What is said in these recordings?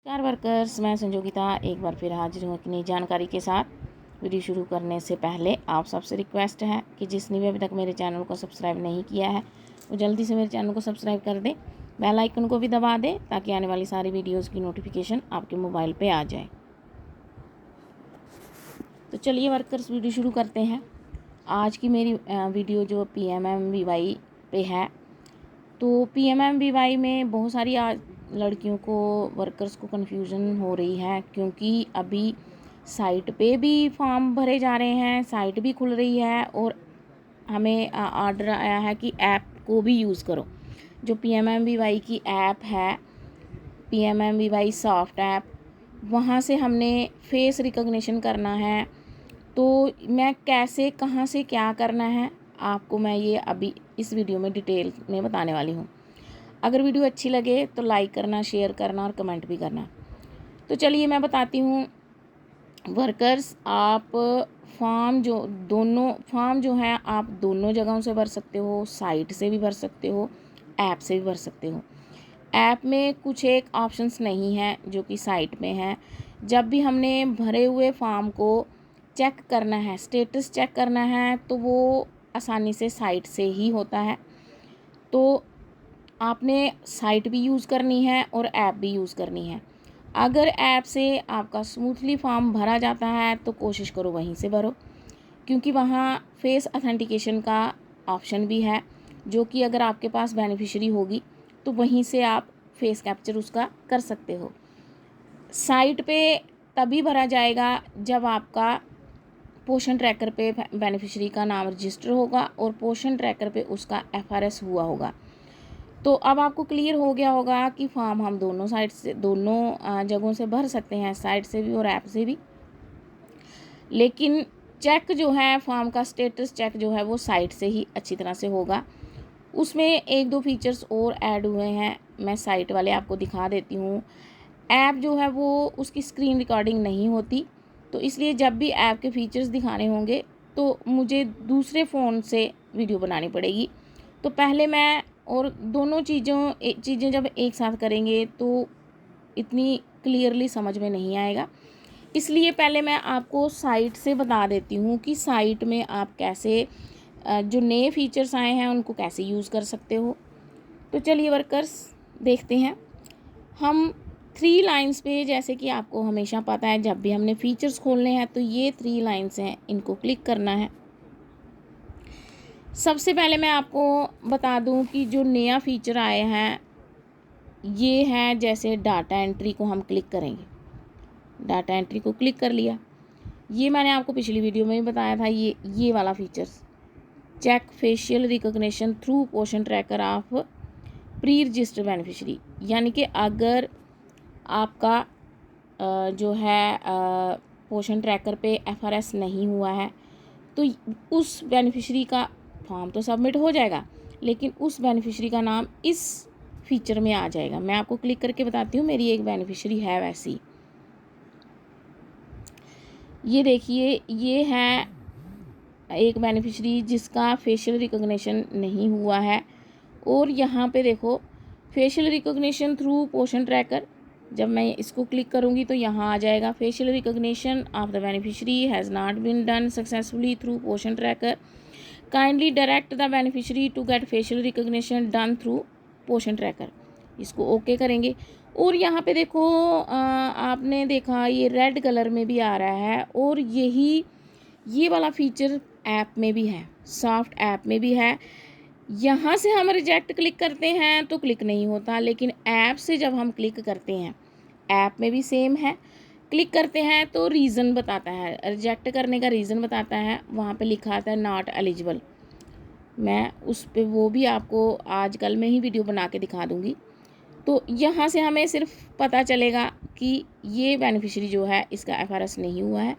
नमस्कार वर्कर्स, मैं संजोगिता एक बार फिर हाजिर हूँ एक नई जानकारी के साथ। वीडियो शुरू करने से पहले आप सबसे रिक्वेस्ट है कि जिसने भी अभी तक मेरे चैनल को सब्सक्राइब नहीं किया है वो जल्दी से मेरे चैनल को सब्सक्राइब कर दें, बेल आइकन को भी दबा दें ताकि आने वाली सारी वीडियोज़ की नोटिफिकेशन आपके मोबाइल पर आ जाए। तो चलिए वर्कर्स, वीडियो शुरू करते हैं। आज की मेरी वीडियो जो PMMVY पे है, तो PMMVY में बहुत सारी लड़कियों को, वर्कर्स को कन्फ्यूज़न हो रही है, क्योंकि अभी साइट पे भी फॉर्म भरे जा रहे हैं, साइट भी खुल रही है और हमें ऑर्डर आया है कि ऐप को भी यूज़ करो। जो PMMVY की ऐप है, PMMVY सॉफ्ट ऐप, वहाँ से हमने फेस रिकॉग्निशन करना है। तो मैं कैसे, कहाँ से, क्या करना है, आपको मैं ये अभी इस वीडियो में डिटेल में बताने वाली हूँ। अगर वीडियो अच्छी लगे तो लाइक करना, शेयर करना और कमेंट भी करना। तो चलिए मैं बताती हूँ वर्कर्स, आप फॉर्म जो है आप दोनों जगहों से भर सकते हो, साइट से भी भर सकते हो, ऐप से भी भर सकते हो। ऐप में कुछ एक ऑप्शंस नहीं है जो कि साइट में है। जब भी हमने भरे हुए फॉर्म को चेक करना है, स्टेटस चेक करना है, तो वो आसानी से साइट से ही होता है। तो आपने साइट भी यूज़ करनी है और ऐप भी यूज़ करनी है। अगर ऐप से आपका स्मूथली फॉर्म भरा जाता है तो कोशिश करो वहीं से भरो, क्योंकि वहाँ फेस ऑथेंटिकेशन का ऑप्शन भी है, जो कि अगर आपके पास बेनिफिशियरी होगी तो वहीं से आप फेस कैप्चर उसका कर सकते हो। साइट पे तभी भरा जाएगा जब आपका पोषण ट्रैकर पे बेनिफिशियरी का नाम रजिस्टर होगा और पोषण ट्रैकर पे उसका FRS हुआ होगा। तो अब आपको क्लियर हो गया होगा कि फॉर्म हम दोनों साइड से, दोनों जगहों से भर सकते हैं, साइट से भी और ऐप से भी। लेकिन चेक जो है, फॉर्म का स्टेटस चेक जो है वो साइट से ही अच्छी तरह से होगा। उसमें एक दो फीचर्स और ऐड हुए हैं, मैं साइट वाले आपको दिखा देती हूँ। ऐप जो है वो उसकी स्क्रीन रिकॉर्डिंग नहीं होती, तो इसलिए जब भी ऐप के फीचर्स दिखाने होंगे तो मुझे दूसरे फ़ोन से वीडियो बनानी पड़ेगी। तो पहले मैं, और दोनों चीज़ें जब एक साथ करेंगे तो इतनी क्लियरली समझ में नहीं आएगा। इसलिए पहले मैं आपको साइट से बता देती हूँ कि साइट में आप कैसे जो नए फीचर्स आए हैं उनको कैसे यूज़ कर सकते हो। तो चलिए वर्कर्स, देखते हैं। हम 3 लाइन्स पे, जैसे कि आपको हमेशा पता है जब भी हमने फीचर्स खोलने हैं तो ये 3 लाइन्स हैं, इनको क्लिक करना है। सबसे पहले मैं आपको बता दूं कि जो नया फीचर आए हैं ये है, जैसे डाटा एंट्री को हम क्लिक करेंगे, डाटा एंट्री को क्लिक कर लिया। ये मैंने आपको पिछली वीडियो में भी बताया था, ये वाला features, check facial recognition through Poshan tracker of pre register beneficiary. यानी कि अगर आपका जो है पोषण ट्रैकर पे FRS नहीं हुआ है तो उस बेनिफिशियरी का फॉर्म तो सबमिट हो जाएगा, लेकिन उस बेनिफिशियरी का नाम इस फीचर में आ जाएगा। मैं आपको क्लिक करके बताती हूँ, मेरी एक बेनिफिशियरी है वैसी। ये देखिए, ये है एक बेनिफिशियरी जिसका फेशियल रिकॉग्निशन नहीं हुआ है, और यहाँ पे देखो facial recognition through Poshan tracker. जब मैं इसको क्लिक करूँगी तो यहाँ आ जाएगा, facial recognition of the beneficiary has not been done successfully through Poshan tracker, kindly direct the beneficiary to get facial recognition done through Poshan tracker. इसको ओके करेंगे। और यहाँ पे देखो, आपने देखा ये रेड कलर में भी आ रहा है, और ये वाला फीचर ऐप में भी है, सॉफ्ट ऐप में भी है। यहाँ से हम रिजेक्ट क्लिक करते हैं तो क्लिक नहीं होता, लेकिन ऐप से जब हम क्लिक करते हैं, ऐप में भी सेम है, क्लिक करते हैं तो रीज़न बताता है, रिजेक्ट करने का रीज़न बताता है, वहाँ पे लिखा आता है नॉट एलिजिबल। मैं उस पर वो भी आपको आजकल में ही वीडियो बना के दिखा दूँगी। तो यहाँ से हमें सिर्फ पता चलेगा कि ये बेनिफिशियरी जो है इसका FRS नहीं हुआ है,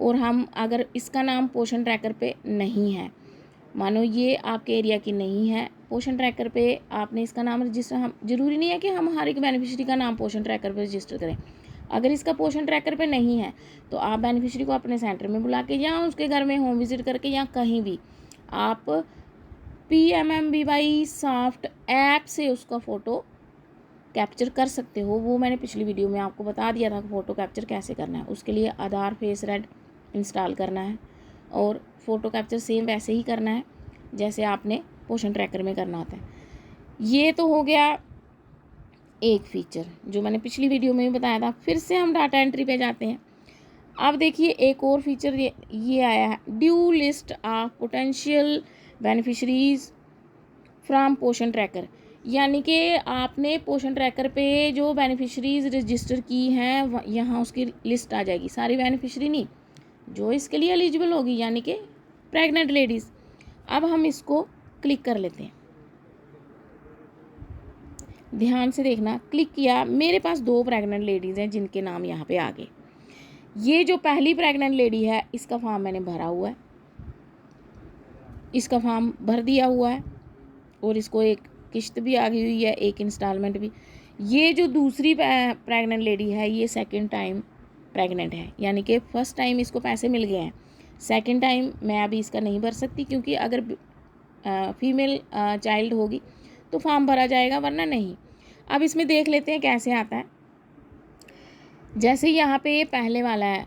और हम अगर इसका नाम पोषण ट्रैकर पे नहीं है, मानो ये आपके एरिया की नहीं है, पोषण ट्रैकर पे आपने इसका नाम रजिस्टर, हम ज़रूरी नहीं है कि हम हर एक बेनिफिशियरी का नाम पोषण ट्रैकर पे रजिस्टर करें। अगर इसका पोषण ट्रैकर पे नहीं है तो आप बेनिफिशियरी को अपने सेंटर में बुला के या उसके घर में होम विजिट करके या कहीं भी आप PMMVY सॉफ्ट ऐप से उसका फ़ोटो कैप्चर कर सकते हो, वो मैंने पिछली वीडियो में आपको बता दिया था कि फ़ोटो कैप्चर कैसे करना है। उसके लिए आधार फेस रेड इंस्टॉल करना है और फ़ोटो कैप्चर सेम वैसे ही करना है जैसे आपने पोषण ट्रैकर में करना होता है। ये तो हो गया एक फीचर जो मैंने पिछली वीडियो में भी बताया था। फिर से हम डाटा एंट्री पे जाते हैं। अब देखिए एक और फीचर ये आया है, due list of potential beneficiaries from पोषण ट्रैकर। यानी कि आपने पोषण ट्रैकर पे जो बेनिफिशरीज रजिस्टर की हैं यहाँ उसकी लिस्ट आ जाएगी, सारी बेनिफिशरी नहीं, जो इसके लिए एलिजिबल होगी, यानी कि प्रेग्नेंट लेडीज़। अब हम इसको क्लिक कर लेते हैं। ध्यान से देखना, क्लिक किया, मेरे पास 2 प्रेग्नेंट लेडीज़ हैं जिनके नाम यहाँ पे आ गए। ये जो पहली प्रेग्नेंट लेडी है इसका फॉर्म मैंने भरा हुआ है, इसका फॉर्म भर दिया हुआ है और इसको एक किश्त भी आ गई हुई है, एक इंस्टॉलमेंट भी। ये जो दूसरी प्रेग्नेंट लेडी है ये सेकंड टाइम प्रेग्नेंट है, यानी कि फ़र्स्ट टाइम इसको पैसे मिल गए हैं, सेकंड टाइम मैं अभी इसका नहीं भर सकती क्योंकि अगर फीमेल चाइल्ड होगी तो फॉर्म भरा जाएगा, वरना नहीं। अब इसमें देख लेते हैं कैसे आता है। जैसे यहाँ पे ये पहले वाला है,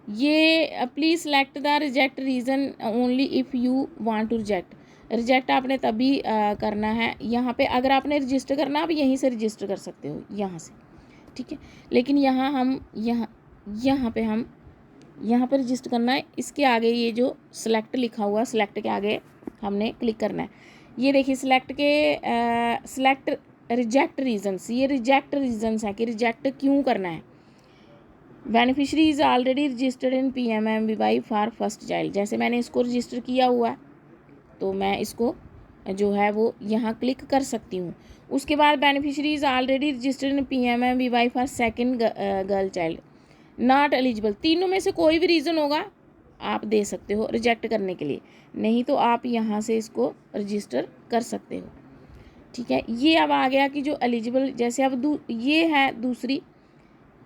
ये please select the reject reason only if you want to reject. Reject आपने तभी करना है। यहाँ पे अगर आपने रजिस्टर करना, आप यहीं से रजिस्टर कर सकते हो, यहाँ से, ठीक है। लेकिन यहाँ हम यहाँ पे रजिस्टर करना है। इसके आगे ये जो सिलेक्ट लिखा हुआ, सिलेक्ट के आगे हमने क्लिक करना है। ये देखिए सिलेक्ट रिजेक्ट रीजन्स, ये रिजेक्ट रीजन्स है कि रिजेक्ट क्यों करना है। Beneficiary is already registered in PMMVY for first child. जैसे मैंने इसको रजिस्टर किया हुआ है तो मैं इसको जो है वो यहाँ क्लिक कर सकती हूँ। उसके बाद beneficiary is already registered in PMMVY for second girl child not eligible. तीनों में से कोई भी रीज़न होगा आप दे सकते हो रिजेक्ट करने के लिए, नहीं तो आप यहाँ से इसको रजिस्टर कर सकते हो, ठीक है। ये अब आ गया कि जो एलिजिबल, जैसे अब ये है दूसरी,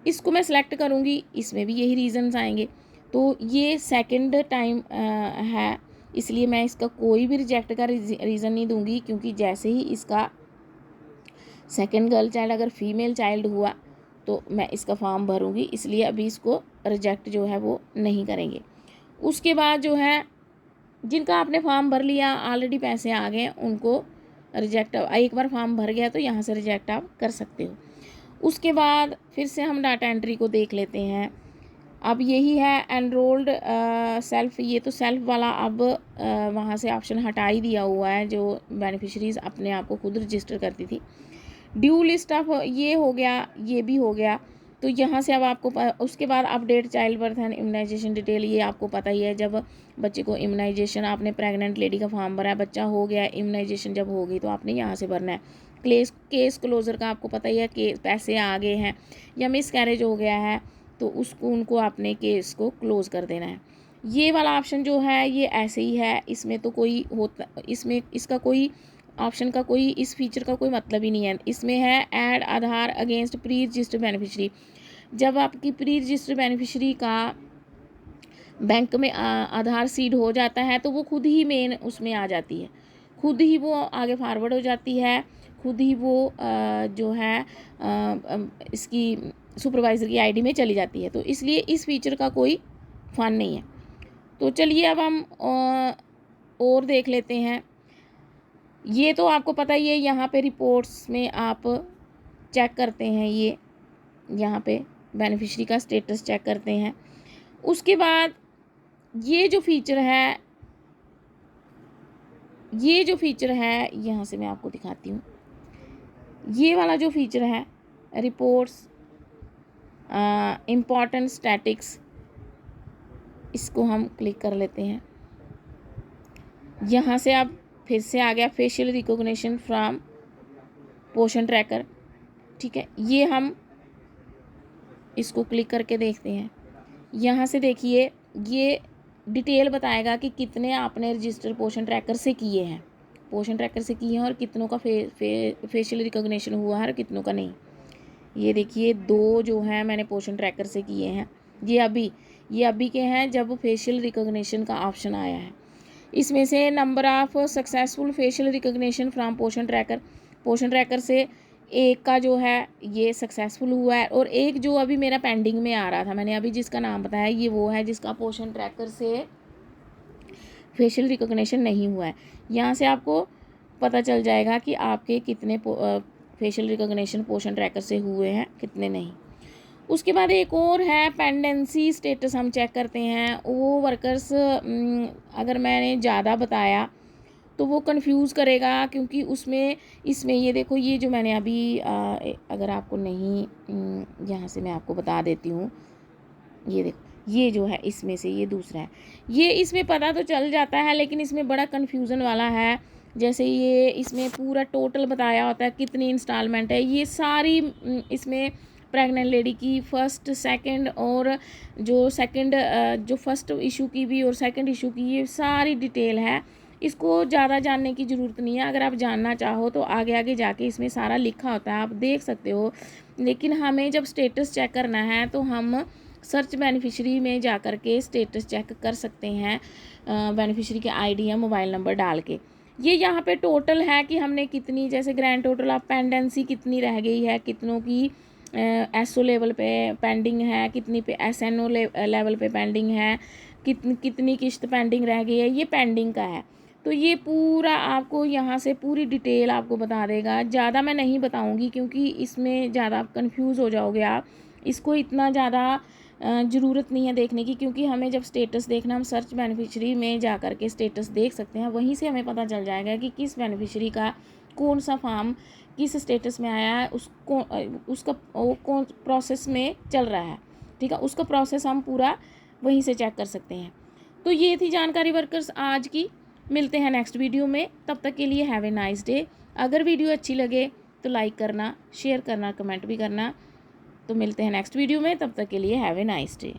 इसको मैं सेलेक्ट करूँगी, इसमें भी यही रीज़न्स आएंगे। तो ये सेकंड टाइम है, इसलिए मैं इसका कोई भी रिजेक्ट का रीज़न नहीं दूंगी, क्योंकि जैसे ही इसका सेकंड गर्ल चाइल्ड अगर फीमेल चाइल्ड हुआ तो मैं इसका फॉर्म भरूंगी, इसलिए अभी इसको रिजेक्ट जो है वो नहीं करेंगे। उसके बाद जो है जिनका आपने फॉर्म भर लिया, ऑलरेडी पैसे आ गए, उनको रिजेक्ट, एक बार फॉर्म भर गया तो यहाँ से रिजेक्ट आप कर सकते हो। उसके बाद फिर से हम डाटा एंट्री को देख लेते हैं। अब यही है एनरोल्ड सेल्फ, ये तो सेल्फ वाला अब वहाँ से ऑप्शन हटा ही दिया हुआ है, जो बेनिफिशरीज अपने आप को खुद रजिस्टर करती थी। ड्यू लिस्ट ऑफ ये हो गया, ये भी हो गया। तो यहाँ से अब आपको उसके बाद update child birth and immunisation detail, ये आपको पता ही है, जब बच्चे को इम्यूनाइजेशन, आपने प्रेग्नेंट लेडी का फॉर्म भरा है, बच्चा हो गया, इम्यूनाइजेशन जब होगी तो आपने यहाँ से भरना है। केस क्लोजर का आपको पता ही है, कि पैसे आ गए हैं या मिस कैरेज हो गया है तो उनको आपने केस को क्लोज कर देना है। ये वाला ऑप्शन जो है ये ऐसे ही है, इसमें तो कोई होता, इसमें इसका कोई ऑप्शन का कोई, इस फीचर का कोई मतलब ही नहीं है। इसमें है ऐड आधार अगेंस्ट प्री रजिस्टर बेनिफिशरी। जब आपकी प्री रजिस्टर बेनिफिशरी का बैंक में आधार सीड हो जाता है तो वो खुद ही मेन उसमें आ जाती है, खुद ही वो आगे फॉरवर्ड हो जाती है, खुद ही वो जो है इसकी सुपरवाइज़र की आईडी में चली जाती है। तो इसलिए इस फीचर का कोई फन नहीं है। तो चलिए अब हम और देख लेते हैं। ये तो आपको पता ही है, यहाँ पे रिपोर्ट्स में आप चेक करते हैं, ये यहाँ पे बेनिफिशरी का स्टेटस चेक करते हैं। उसके बाद ये जो फीचर है यहाँ से मैं आपको दिखाती हूँ। ये वाला जो फीचर है रिपोर्ट्स इम्पॉर्टेंट स्टैटिक्स, इसको हम क्लिक कर लेते हैं। यहाँ से अब फिर से आ गया फेशियल रिकॉग्निशन फ्रॉम पोषण ट्रैकर, ठीक है। ये हम इसको क्लिक करके देखते हैं। यहाँ से देखिए ये डिटेल बताएगा कि कितने आपने रजिस्टर पोषण ट्रैकर से किए हैं, और कितनों का फेशियल रिकॉग्निशन हुआ है और कितनों का नहीं। ये देखिए 2 जो हैं मैंने पोषण ट्रैकर से किए हैं, ये अभी के हैं जब फेशियल रिकॉग्निशन का ऑप्शन आया है। इसमें से number of successful facial recognition from पोषण ट्रैकर से एक का जो है ये सक्सेसफुल हुआ है, और एक जो अभी मेरा पेंडिंग में आ रहा था, मैंने अभी जिसका नाम बताया, ये वो है जिसका पोर्शन ट्रैकर से फेशियल रिकॉग्निशन नहीं हुआ है। यहाँ से आपको पता चल जाएगा कि आपके कितने फेशियल रिकॉग्निशन पोर्शन ट्रैकर से हुए हैं, कितने नहीं। उसके बाद एक और है पेंडेंसी स्टेटस, हम चेक करते हैं। वो वर्कर्स अगर मैंने ज़्यादा बताया तो वो कंफ्यूज करेगा, क्योंकि उसमें इसमें ये देखो, ये जो मैंने अभी अगर आपको नहीं, यहाँ से मैं आपको बता देती हूँ, ये देखो, ये जो है इसमें से ये दूसरा है, ये इसमें पता तो चल जाता है, लेकिन इसमें बड़ा कन्फ्यूज़न वाला है। जैसे ये इसमें पूरा टोटल बताया होता है कितनी इंस्टॉलमेंट है, ये सारी इसमें प्रेग्नेंट लेडी की फ़र्स्ट सेकंड और जो फर्स्ट इशू की भी और सेकंड इशू की, ये सारी डिटेल है। इसको ज़्यादा जानने की ज़रूरत नहीं है। अगर आप जानना चाहो तो आगे आगे जाके इसमें सारा लिखा होता है, आप देख सकते हो। लेकिन हमें जब स्टेटस चेक करना है तो हम सर्च बेनिफिशरी में जा कर के स्टेटस चेक कर सकते हैं, बेनिफिशरी के आईडी या मोबाइल नंबर डाल के। ये यहाँ पे टोटल है कि हमने कितनी, जैसे ग्रैंड टोटल ऑफ पेंडेंसी कितनी रह गई है, कितनों की एसओ लेवल पे पेंडिंग है, कितनी पे एसएनओ लेवल पे पेंडिंग है, कितनी किश्त पेंडिंग रह गई है, ये पेंडिंग का है। तो ये पूरा आपको यहाँ से पूरी डिटेल आपको बता देगा। ज़्यादा मैं नहीं बताऊँगी क्योंकि इसमें ज़्यादा कन्फ्यूज़ हो जाओगे आप। इसको इतना ज़्यादा ज़रूरत नहीं है देखने की, क्योंकि हमें जब स्टेटस देखना, हम सर्च बेनिफिशरी में जा कर के स्टेटस देख सकते हैं, वहीं से हमें पता चल जाएगा कि किस बेनिफिशरी का कौन सा फॉर्म किस स्टेटस में आया है, उसका कौन प्रोसेस में चल रहा है, ठीक है। उसका प्रोसेस हम पूरा वहीं से चेक कर सकते हैं। तो ये थी जानकारी वर्कर्स आज की। मिलते हैं नेक्स्ट वीडियो में, तब तक के लिए हैव ए नाइस डे। अगर वीडियो अच्छी लगे तो लाइक करना, शेयर करना, कमेंट भी करना। तो मिलते हैं नेक्स्ट वीडियो में, तब तक के लिए हैव ए नाइस डे।